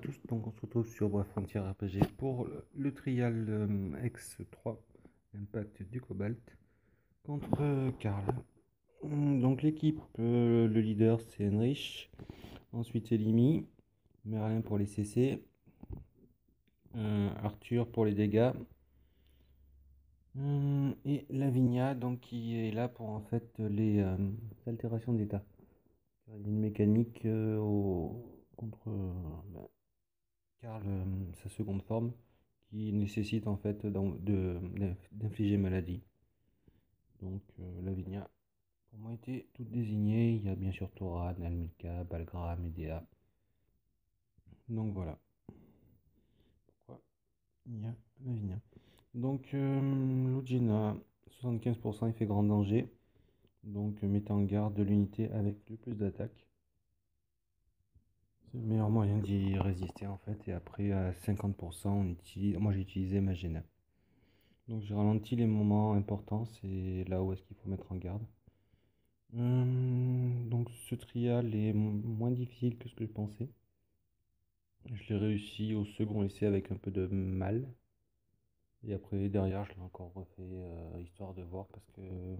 tous, donc on se retrouve sur Bref Frontier RPG pour le trial X3 Impact du Cobalt contre Karl. Donc l'équipe, le leader c'est Henrich, ensuite Elimi, Merlin pour les CC, Arthur pour les dégâts, et Lavinia donc qui est là pour en fait les altérations d'état. Il y a une mécanique contre Karl, sa seconde forme, qui nécessite en fait d'infliger maladie. Donc Lavinia, pour moi, était toute désignée. Il y a bien sûr Thoran, Almilka, Balgra, Medea. Donc voilà. Pourquoi il y a Lavinia. Donc Lugina, 75%, il fait grand danger. Donc mettez en garde l'unité avec le plus d'attaque. C'est le meilleur moyen d'y résister en fait. Et après à 50%, moi j'ai utilisé Magena. Donc j'ai ralenti les moments importants, c'est là où est-ce qu'il faut mettre en garde. Donc ce trial est moins difficile que ce que je pensais. Je l'ai réussi au second essai avec un peu de mal. Et après derrière je l'ai encore refait histoire de voir parce que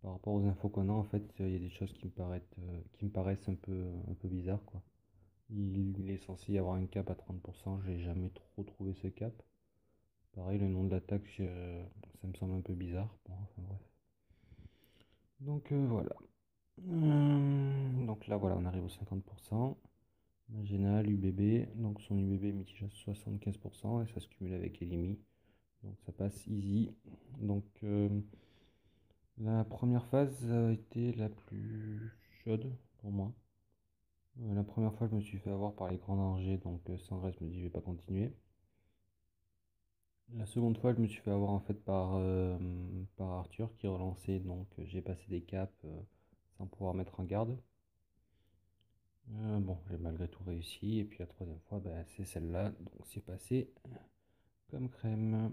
par rapport aux infos qu'on a en fait il y a des choses qui me paraissent un peu bizarres quoi. Il est censé y avoir un cap à 30%, j'ai jamais trop trouvé ce cap. Pareil le nom de l'attaque ça me semble un peu bizarre. Bon, enfin bref. Donc voilà. Donc là voilà, on arrive aux 50%. Magena, l'UBB, donc son UBB est mitigé à 75% et ça se cumule avec Elimi. Donc ça passe easy. Donc la première phase a été la plus chaude pour moi. La première fois je me suis fait avoir par les grands dangers, donc sans reste je me dis je vais pas continuer. La seconde fois je me suis fait avoir en fait par Arthur qui relançait, donc j'ai passé des caps sans pouvoir mettre en garde. Bon, j'ai malgré tout réussi. Et puis la troisième fois, bah, c'est celle-là. Donc c'est passé comme crème.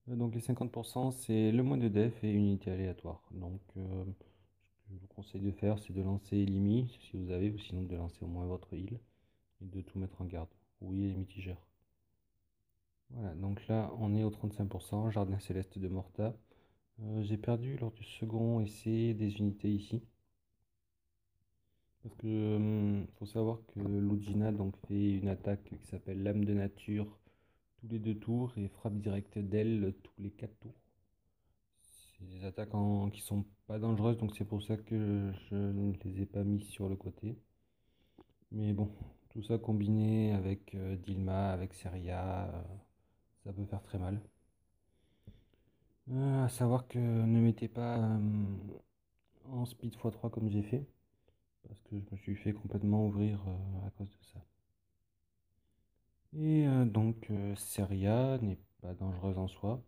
Donc les 50%, c'est le moins de def et une unité aléatoire. Donc ce que je vous conseille de faire, c'est de lancer Elimi, si vous avez, ou sinon de lancer au moins votre heal. Et de tout mettre en garde. Oui, les mitigeurs. Voilà, donc là, on est au 35%, Jardin Céleste de Morta. J'ai perdu lors du second essai des unités ici. Parce que faut savoir que Lugina donc fait une attaque qui s'appelle Lame de Nature tous les 2 tours et frappe directe d'aile tous les 4 tours. C'est des attaques qui sont pas dangereuses, donc c'est pour ça que je ne les ai pas mis sur le côté. Mais bon, tout ça combiné avec Dilma, avec Seria, ça peut faire très mal. À savoir que ne mettez pas en speed x3 comme j'ai fait, parce que je me suis fait complètement ouvrir à cause de ça. Et donc Seria n'est pas dangereuse en soi.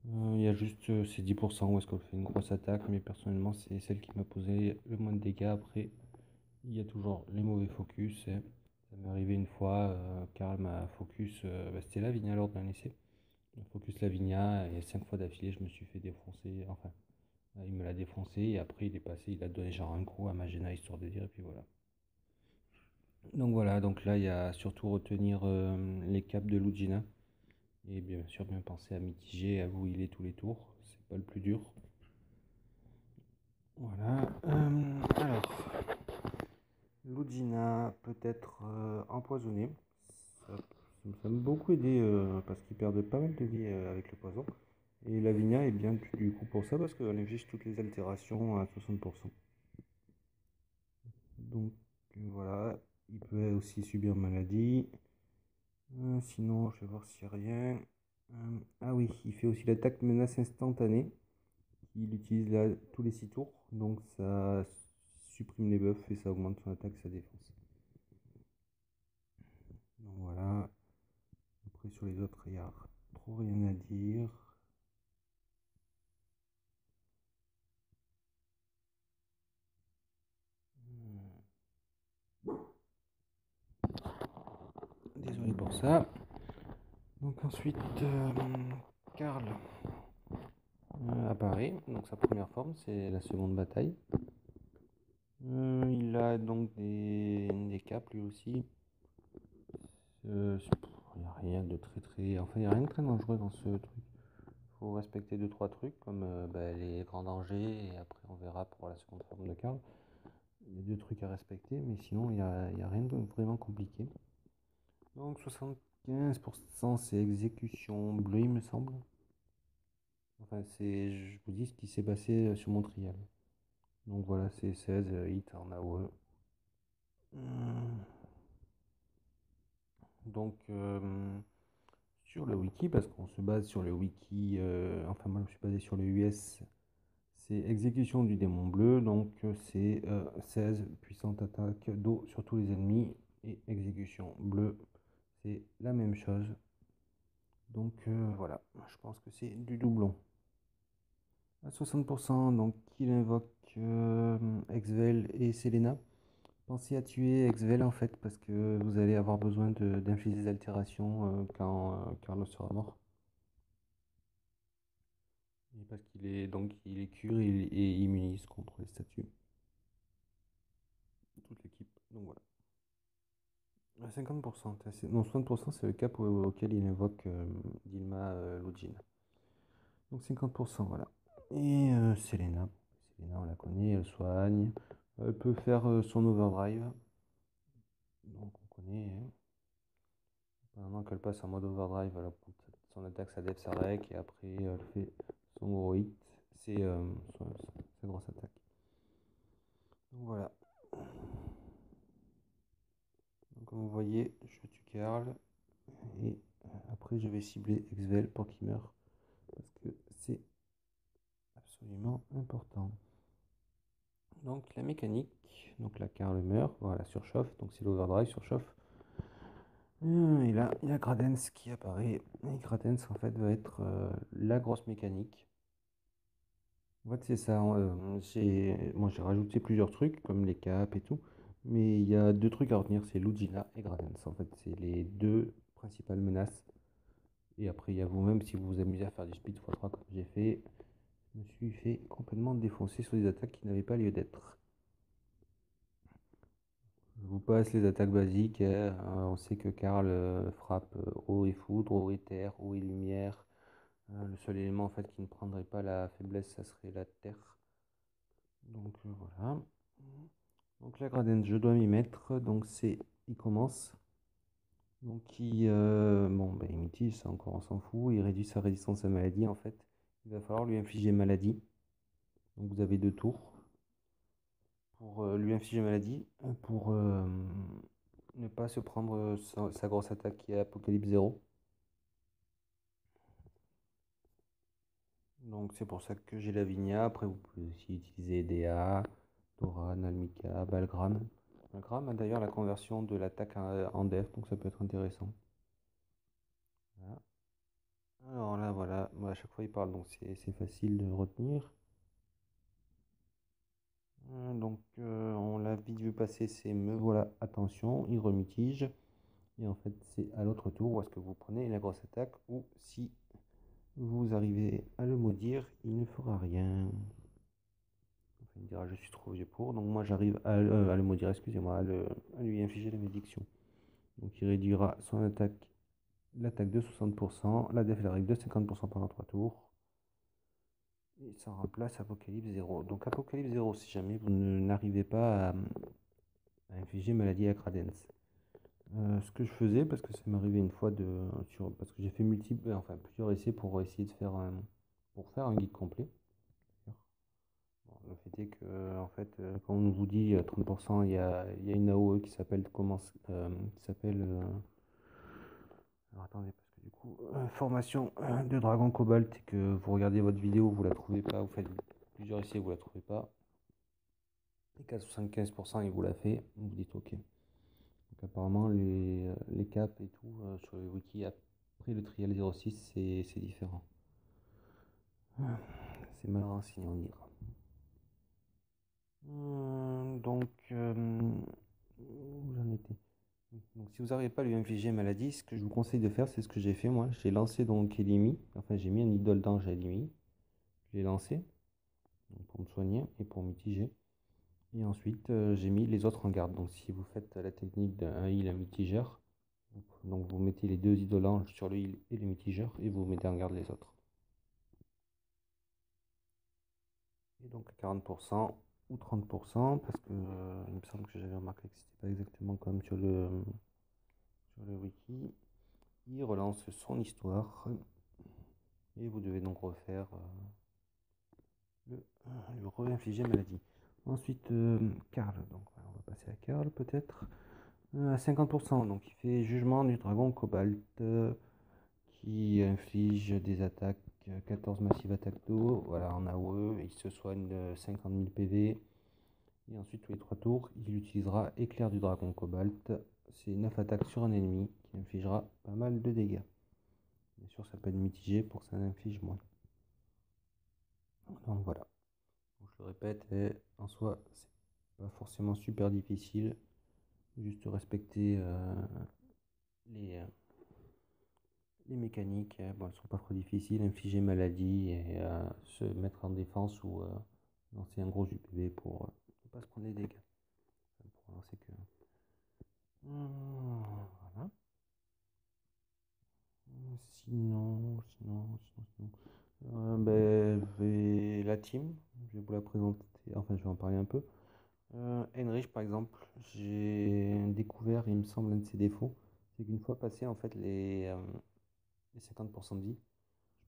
Il y a juste ces 10% où est-ce qu'elle fait une grosse attaque, mais personnellement c'est celle qui m'a posé le moins de dégâts. Après, il y a toujours les mauvais focus. Ça m'est arrivé une fois, Karl m'a focus, c'était Lavinia lors d'un essai. Il m'a focus Lavinia et 5 fois d'affilée je me suis fait défoncer. Enfin, il me l'a défoncé et après il est passé, il a donné genre un coup à Magena histoire de dire et puis voilà. Donc voilà, donc là il y a surtout retenir les caps de Lugina. Et bien sûr, bien penser à mitiger, à vous healer tous les tours, c'est pas le plus dur. Voilà. Alors, Lugina peut être empoisonné. Ça m'a beaucoup aidé parce qu'il perdait pas mal de vie avec le poison. Et Lavinia est bien du coup pour ça parce qu'elle inflige toutes les altérations à 60%. Donc voilà, il peut aussi subir maladie. Sinon, je vais voir s'il n'y a rien. Ah oui, il fait aussi l'attaque menace instantanée. Il utilise là tous les 6 tours, donc ça supprime les buffs et ça augmente son attaque, sa défense. Donc voilà. Après sur les autres, il n'y a trop rien à dire. Désolé pour ça. Donc ensuite, Karl apparaît, donc sa première forme, c'est la seconde bataille. Il a donc des caps lui aussi. Il n'y a rien de enfin, il y a rien de très dangereux dans ce truc. Faut respecter deux trois trucs comme les grands dangers et après on verra pour la seconde forme de carte. Il y a deux trucs à respecter, mais sinon il y a rien de vraiment compliqué. Donc 75% c'est exécution bleue, il me semble. Enfin, je vous dis ce qui s'est passé sur mon trial. Donc voilà, c'est 16 hits en AOE. Hum, Donc, sur le wiki, parce qu'on se base sur le wiki, enfin moi je me suis basé sur le US, c'est exécution du démon bleu, donc c'est 16 puissante attaque d'eau sur tous les ennemis, et exécution bleue, c'est la même chose. Donc voilà, je pense que c'est du doublon. À 60%, donc il invoque Exvel et Selena. Pensez à tuer Exvel en fait, parce que vous allez avoir besoin d'infliger des altérations quand Carlos sera mort. Et parce il est cure et immunise contre les statues. Toute l'équipe. Donc voilà. À 50%, non 60% c'est le cap auquel il invoque Dilma Lujin. Donc 50%, voilà. Et Selena. Selena on la connaît, elle soigne. Elle peut faire son overdrive. Donc on connaît. Hein. Pendant qu'elle passe en mode overdrive, elle augmente son attaque, sa def, sa rec, et après elle fait son gros hit. C'est sa grosse attaque. Donc voilà. Donc, comme vous voyez, je tue Karl et après je vais cibler Exvel pour qu'il meure parce que c'est absolument important. Donc la mécanique, donc la Karl meurt, voilà, surchauffe, donc c'est l'overdrive surchauffe. Et là, il y a Gradens qui apparaît. Et Gradens en fait va être la grosse mécanique. En fait, c'est ça. Moi, j'ai rajouté plusieurs trucs, comme les caps et tout. Mais il y a deux trucs à retenir, c'est Lugina et Gradens. En fait, c'est les deux principales menaces. Et après, il y a vous-même, si vous vous amusez à faire du speed x3 comme j'ai fait, je me suis fait complètement défoncer sur des attaques qui n'avaient pas lieu d'être. Je vous passe les attaques basiques. On sait que Karl frappe eau et foudre, eau et terre, eau et lumière. Le seul élément en fait qui ne prendrait pas la faiblesse, ça serait la terre. Donc voilà. Donc la Gradens, je dois m'y mettre. Donc il commence. Donc il mitige, ça encore on s'en fout. Il réduit sa résistance à maladie en fait. Il va falloir lui infliger maladie. Donc vous avez deux tours pour lui infliger maladie, pour ne pas se prendre sa grosse attaque qui est Apocalypse 0. Donc c'est pour ça que j'ai Lavinia. Après vous pouvez aussi utiliser Dea, Dora, Nalmika, Balgram. Balgram a d'ailleurs la conversion de l'attaque en def, donc ça peut être intéressant. Voilà. Alors là voilà, moi, à chaque fois il parle, donc c'est facile de retenir. Donc on l'a vite vu passer, c'est me voilà, attention, il remitige. Et en fait c'est à l'autre tour où est-ce que vous prenez la grosse attaque, ou si vous arrivez à le maudire, il ne fera rien. Enfin, il dira je suis trop vieux pour. Donc moi j'arrive à le maudire, excusez-moi, à lui infliger la malédiction. Donc il réduira son attaque, l'attaque de 60%, la def et la règle de 50% pendant 3 tours. Et ça remplace Apocalypse 0. Donc Apocalypse 0, si jamais vous n'arrivez pas à infliger maladie à Cradence. Ce que je faisais, parce que ça m'est arrivé une fois parce que j'ai fait plusieurs essais pour essayer de pour faire un guide complet. Bon, le fait est que, en fait, quand on vous dit 30%, il y a une AOE qui s'appelle alors attendez, parce que du coup, formation de Dragon Cobalt, et que vous regardez votre vidéo, vous la trouvez pas, vous faites plusieurs essais, vous la trouvez pas, et qu'à 75%, il vous l'a fait, vous dites OK. Donc apparemment, les caps et tout, sur le wiki, après le trial 06, c'est différent. C'est mal renseigné, on dira. Donc, où j'en étais? Donc, si vous n'arrivez pas à lui infliger maladie, ce que je vous conseille de faire, c'est ce que j'ai fait moi. J'ai lancé donc Elimi, enfin j'ai mis un idole d'ange à Elimi. Je l'ai lancé donc, pour me soigner et pour mitiger. Et ensuite, j'ai mis les autres en garde. Donc, si vous faites la technique d'un heal mitigeur, Donc vous mettez les deux isolants sur le heal et le mitigeur et vous mettez en garde les autres. Et donc 40% ou 30% parce que il me semble que j'avais remarqué que c'était pas exactement comme sur le wiki. Il relance son histoire et vous devez donc refaire lui réinfliger maladie. Ensuite, Karl, donc voilà, on va passer à Karl peut-être. À 50%, donc il fait jugement du dragon cobalt qui inflige des attaques, 14 massives attaques d'eau, voilà en AOE, il se soigne de 50 000 PV. Et ensuite, tous les 3 tours, il utilisera éclair du dragon cobalt. C'est 9 attaques sur un ennemi qui infligera pas mal de dégâts. Bien sûr, ça peut être mitigé pour que ça inflige moins. Donc voilà. Donc, je le répète, en soi, c'est pas forcément super difficile. Juste respecter les, euh, les mécaniques. Bon, elles sont pas trop difficiles. Infliger maladie et se mettre en défense ou lancer un gros UPV pour ne pas se prendre des dégâts. Pour lancer que. Voilà. Sinon. La team, je vais vous la présenter, enfin je vais en parler un peu. Heinrich par exemple, j'ai découvert, il me semble, un de ses défauts, c'est qu'une fois passé en fait les 50% de vie,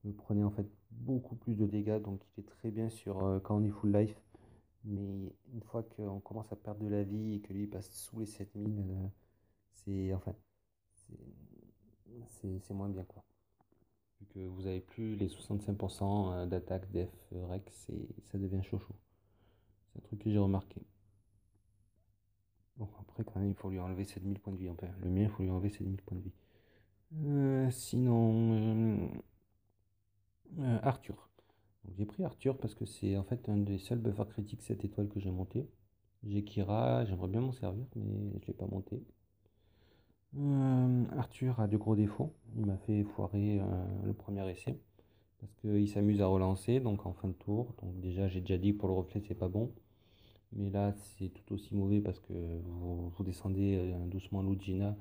je me prenais en fait beaucoup plus de dégâts, donc il est très bien sur quand on est full life, mais une fois qu'on commence à perdre de la vie et que lui passe sous les 7000, c'est enfin, c'est moins bien quoi. Vu que vous avez plus les 65% d'attaque, def, rex, ça devient chaud chaud. C'est un truc que j'ai remarqué. Bon, après, quand même, il faut lui enlever 7000 points de vie. Enfin, le mien, il faut lui enlever 7000 points de vie. Sinon, Arthur. Donc, j'ai pris Arthur parce que c'est en fait un des seuls buffers critiques 7 étoiles que j'ai monté. J'ai Kira, j'aimerais bien m'en servir, mais je ne l'ai pas monté. Arthur a de gros défauts. Il m'a fait foirer le premier essai. Parce qu'il s'amuse à relancer, donc en fin de tour. Donc déjà, j'ai déjà dit que pour le reflet, c'est pas bon. Mais là, c'est tout aussi mauvais parce que vous descendez doucement l'Ugina.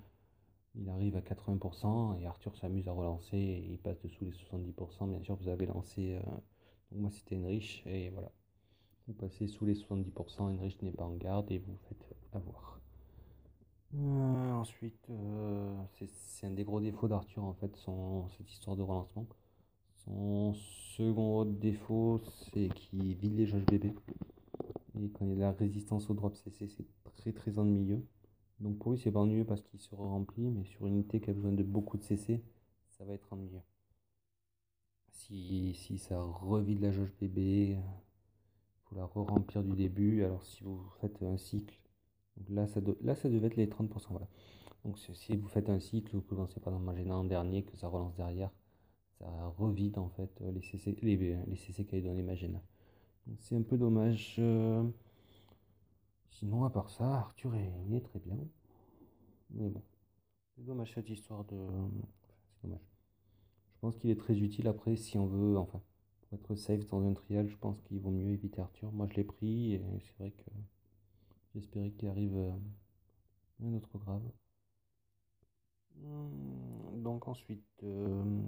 Il arrive à 80% et Arthur s'amuse à relancer et il passe dessous les 70%. Bien sûr, vous avez lancé. Donc moi, c'était Enrich et voilà. Vous passez sous les 70%, Enrich n'est pas en garde et vous faites avoir. Ensuite, c'est un des gros défauts d'Arthur en fait, cette histoire de relancement. Son second défaut, c'est qu'il vide les jauges bébés. Et quand il y a de la résistance au drop CC, c'est très très ennuyeux. Donc pour lui, c'est pas ennuyeux parce qu'il se remplit, mais sur une unité qui a besoin de beaucoup de CC, ça va être ennuyeux. Si ça revide la jauge bébé, il faut la re-remplir du début. Alors si vous faites un cycle, donc là ça devait être les 30%. Voilà. Donc si vous faites un cycle ou que vous lancez par exemple Magena en dernier, que ça relance derrière, ça revide en fait les CC qu'avait donné Magena. Donc c'est un peu dommage. Sinon, à part ça, Arthur il est très bien. Mais bon, c'est dommage cette histoire de. C'est dommage. Je pense qu'il est très utile après si on veut, enfin, pour être safe dans un trial, je pense qu'il vaut mieux éviter Arthur. Moi je l'ai pris et c'est vrai que j'espérais qu'il arrive un autre grave. Donc ensuite, bon,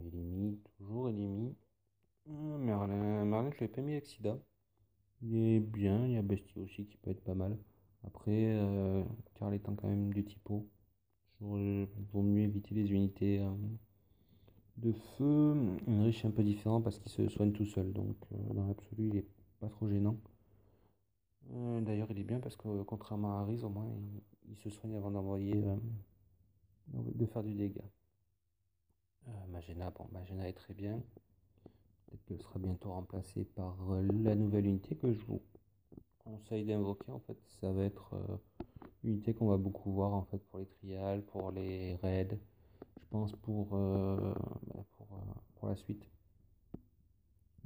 il est mis, toujours il est mis. Merlin, je l'ai pas mis avec Sida. Il est bien, il y a Bestie aussi qui peut être pas mal. Après, Karl étant quand même du typo, il vaut mieux éviter les unités de feu. Une riche est un peu différent parce qu'il se soigne tout seul, donc dans l'absolu, il est pas trop gênant. D'ailleurs, il est bien parce que contrairement à Harris, au moins, il se soigne avant d'envoyer, de faire du dégât. Magena est très bien. Peut-être qu'elle sera bientôt remplacée par la nouvelle unité que je vous conseille d'invoquer. En fait, ça va être une unité qu'on va beaucoup voir en fait pour les trials, pour les raids. Je pense pour la suite.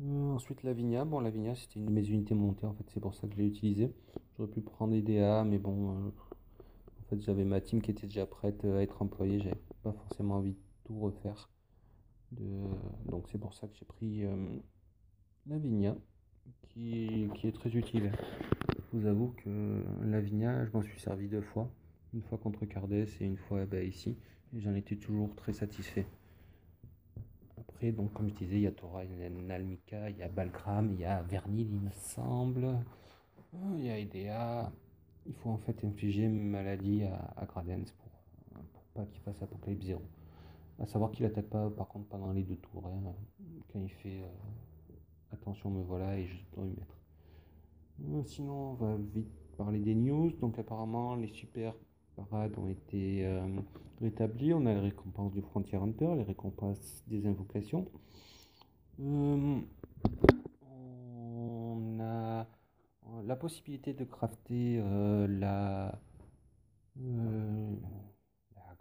Ensuite, Lavinia. Bon, Lavinia, c'était une de mes unités montées, en fait, c'est pour ça que je l'ai utilisée. J'aurais pu prendre des DA, mais bon, en fait, j'avais ma team qui était déjà prête à être employée, j'avais pas forcément envie de tout refaire. Donc, c'est pour ça que j'ai pris Lavinia, qui est très utile. Je vous avoue que Lavinia, je m'en suis servi 2 fois, une fois contre Cardes et une fois bah, ici. Et j'en étais toujours très satisfait. Après, donc, comme je disais, il y a Thora, il y a Nalmika, il y a Balgram, il y a Vernil, il me semble. Il y a Edea. Il faut en fait infliger une maladie à Gradens pour pas qu'il fasse Apocalypse 0. À savoir qu'il attaque pas par contre pendant les 2 tours. Hein, quand il fait attention, me voilà et je dois y mettre. Sinon, on va vite parler des news. Donc, apparemment, les super parades ont été rétablies. On a les récompenses du Frontier Hunter, les récompenses des invocations. Euh, on a la possibilité de crafter euh, la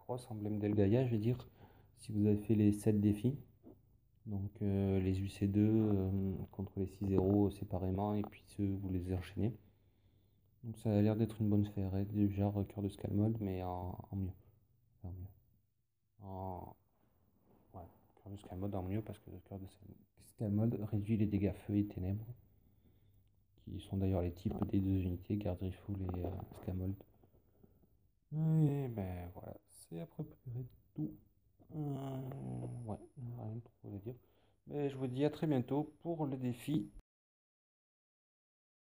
grosse emblème d'Elgaïa, je vais dire, si vous avez fait les 7 défis. Donc les UC2 contre les 6-0 séparément et puis ceux vous les enchaînez. Donc ça a l'air d'être une bonne faire, hein, du genre cœur de Scalmode mais en mieux. En mieux. En... Ouais, cœur de Scalmode en mieux parce que le cœur de Scalmode réduit les dégâts feu et ténèbres, qui sont d'ailleurs les types des 2 unités, Gardrifool et Scalmode. Et ben voilà, c'est à peu près tout. Ouais, rien de trop à dire. Mais je vous dis à très bientôt pour le défi